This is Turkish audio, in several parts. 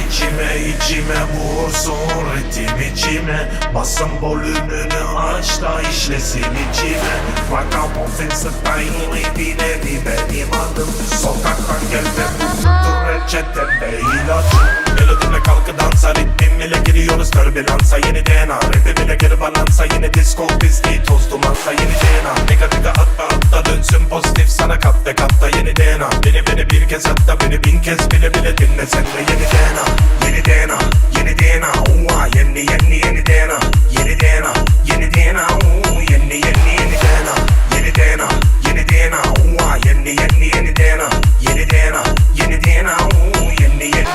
içime vursun ritim içime. Basın volümünü aç da işlesin içime. Ragamuffin style dinleri benim adım. Sokaktan gelme budur reçetemde ilacım. Melodime kalkı dansa, ritmim ile giriyoruz türbülansa. Yeni DNA, rapim ile geri balansa. Yeni disco pisliği toz dumansa. Yeni DNA, negatife atla dönsün pozitif sana kat ve katta. Yeni DNA, beni bir kez hatta beni bin kez bile dinle sen de. Yeni DNA, yeni DNA, yeni DNA, yeni DNA, yeni DNA, yeni DNA, yeni DNA, yeni DNA, yeni DNA, yeni DNA, yeni DNA, yeni DNA,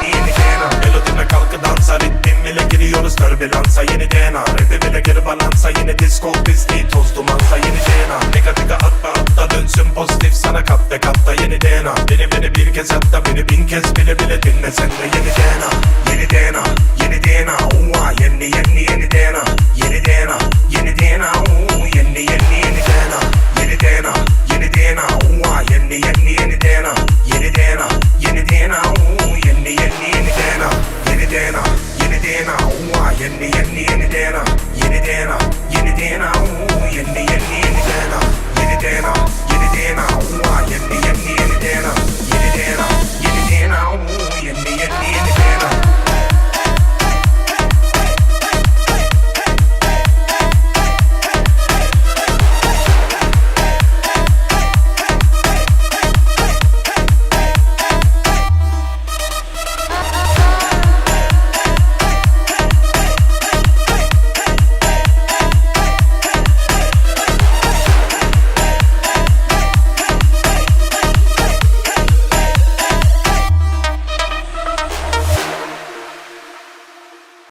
yeni DNA. Melodime kalkı dansa, ritmim ile giriyoruz türbülansa. Yeni DNA, rapim ile geri balansa. Yeni disco pisliği toz dumansa. Yeni DNA, negatife atla dönsün pozitif sana kat ve katta. Yeni DNA, beni bir kez hatta beni bin kez bile dinle sen de. Yeni DNA, yeni DNA,